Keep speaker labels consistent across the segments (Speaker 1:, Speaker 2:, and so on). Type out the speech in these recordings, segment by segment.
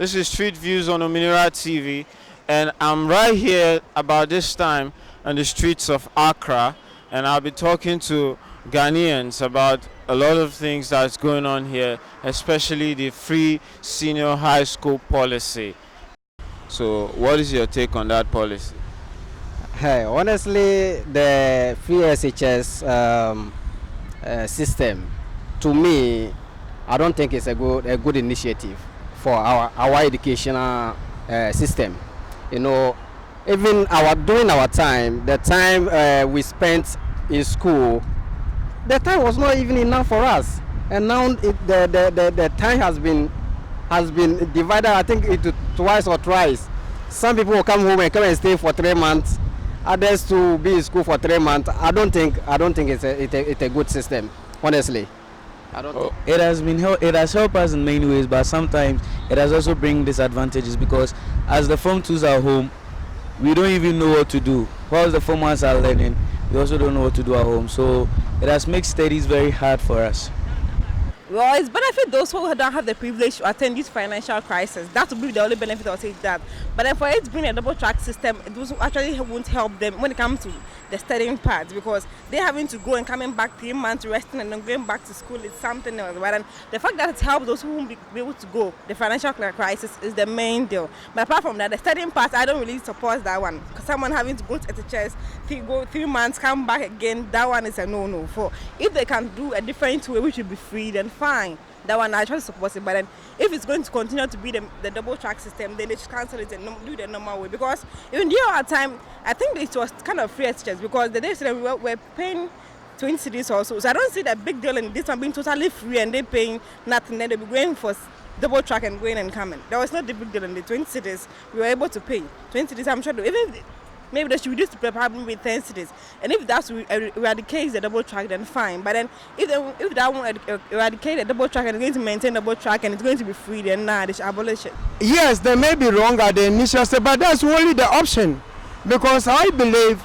Speaker 1: This is Street Views on Ominira TV, and I'm right here about this time on the streets of Accra, and I'll be talking to Ghanaians about a lot of things that's going on here, especially the free senior high school policy. So, what is your take on that policy?
Speaker 2: Hey, honestly, the free SHS system, to me, I don't think it's a good initiative for our educational system. You know, even during our time, the time we spent in school, the time was not even enough for us, and now the time has been divided. I think into twice or thrice. Some people will come home and stay for 3 months. Others to be in school for 3 months. I don't think it's a good system, honestly. I don't think.
Speaker 3: It has helped us in many ways, but sometimes it has also bring disadvantages because as the Form 2s are home, we don't even know what to do. Whilst the Form 1s are learning, we also don't know what to do at home. So it has made studies very hard for us.
Speaker 4: Well, it's benefit those who don't have the privilege to attend this financial crisis. That would be the only benefit I'll say that. But then for it to bring a double track system, it actually won't help them when it comes to the studying part, because they're having to go and coming back 3 months resting and then going back to school is something else. But then the fact that it helps those who won't be able to go, the financial crisis is the main deal. But apart from that, the studying part, I don't really support that one. Because someone having to go to SHS, go 3 months, come back again, that one is a no-no. For if they can do a different way which will be free, then fine. That one I try to support it, but then if it's going to continue to be the double track system, then they should cancel it and do the normal way. Because even during our time, I think it was kind of free SHS, because the days we were paying 20 cities also. So I don't see that big deal in this one being totally free and they paying nothing. Then they'll be going for double track and going and coming. There was not the big deal in the 20 cities. We were able to pay 20 cities. I'm sure even maybe they should reduce the problem with 10 cities. And if that's eradicates the double track, then fine. But then if that won't eradicate the double track and it's going to maintain double track and it's going to be free, then they should abolish it.
Speaker 5: Yes, they may be wrong at the initial step, but that's only the option. Because I believe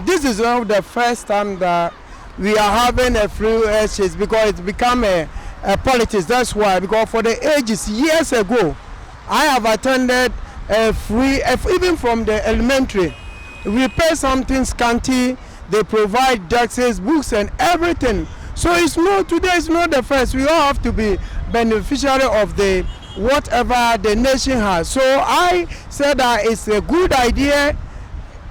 Speaker 5: this is one of the first time that we are having a free SHS, because it's become a politics. That's why, because for the ages, years ago, I have attended a free, even from the elementary. We pay something scanty, they provide taxes, books and everything. So today is not the first. We all have to be beneficiary of the whatever the nation has. So I said that it's a good idea,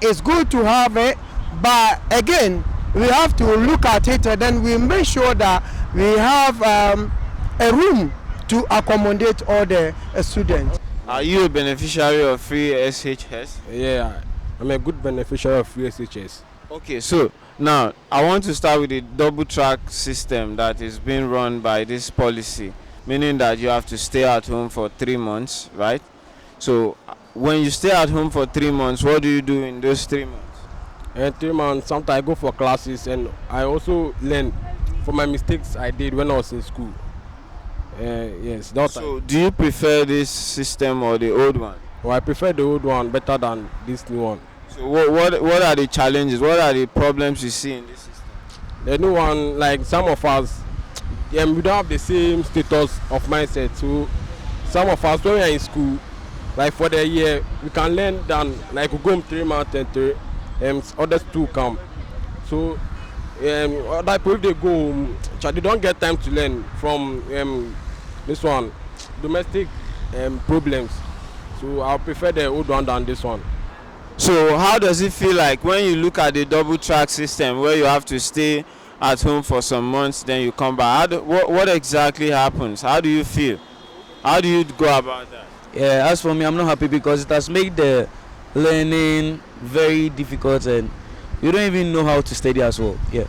Speaker 5: it's good to have it, but again, we have to look at it and then we make sure that we have a room to accommodate all the students.
Speaker 1: Are you a beneficiary of free SHS?
Speaker 6: Yeah, I'm a good beneficiary of free SHS.
Speaker 1: Okay, so now I want to start with the double track system that is being run by this policy, meaning that you have to stay at home for 3 months, right? So when you stay at home for 3 months, what do you do in those 3 months?
Speaker 6: In 3 months, sometimes I go for classes and I also learn from my mistakes I did when I was in school. Yes.
Speaker 1: So do you prefer this system or the old one?
Speaker 6: Well, I prefer the old one better than this new one.
Speaker 1: So what are the challenges? What are the problems you see in this system?
Speaker 6: The new one, like some of us, we don't have the same status of mindset. So some of us, when we are in school, like for the year, we can learn than like we go home 3 months and others too come. So other people, if they go home, they don't get time to learn from this one, domestic problems. So I prefer the old one than this one.
Speaker 1: So how does it feel like when you look at the double track system where you have to stay at home for some months, then you come back? What exactly happens? How do you feel? How do you go about that?
Speaker 3: Yeah, as for me, I'm not happy because it has made the learning very difficult and you don't even know how to study as well. Yeah.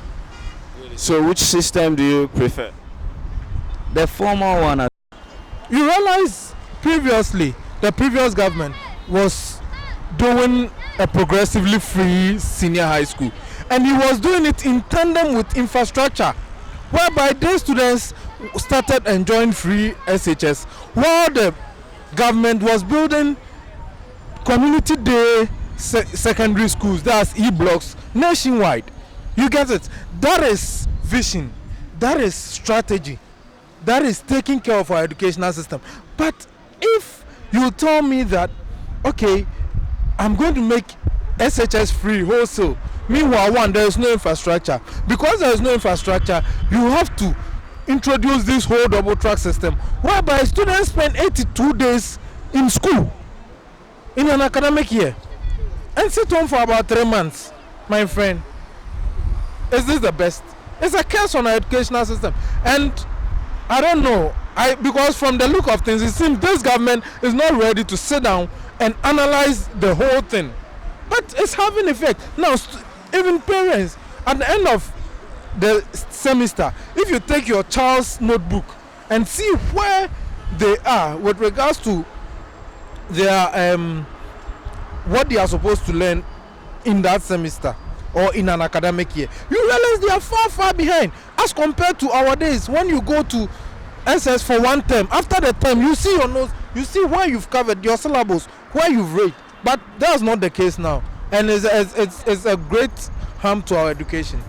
Speaker 1: So which system do you prefer?
Speaker 3: The former one.
Speaker 5: You realize previously, the previous government was doing a progressively free senior high school, and he was doing it in tandem with infrastructure, whereby these students started enjoying free SHS while the government was building community day secondary schools, that's E-blocks, nationwide. You get it? That is vision, that is strategy, that is taking care of our educational system. But if
Speaker 7: You tell me that, okay, I'm going to make SHS free wholesale. Meanwhile, one, there is no infrastructure. Because there is no infrastructure, you have to introduce this whole double track system, whereby students spend 82 days in school in an academic year and sit home for about 3 months. My friend, is this the best? It's a curse on our educational system. And I don't know, because from the look of things, it seems this government is not ready to sit down and analyze the whole thing. But it's having effect. Now, even parents, at the end of the semester, if you take your child's notebook and see where they are with regards to their what they are supposed to learn in that semester or in an academic year, you realize they are far behind as compared to our days. When you go to SS for one term, after the term you see your notes, you see where you've covered your syllabus, where you've read. But that's not the case now, and it's a great harm to our education.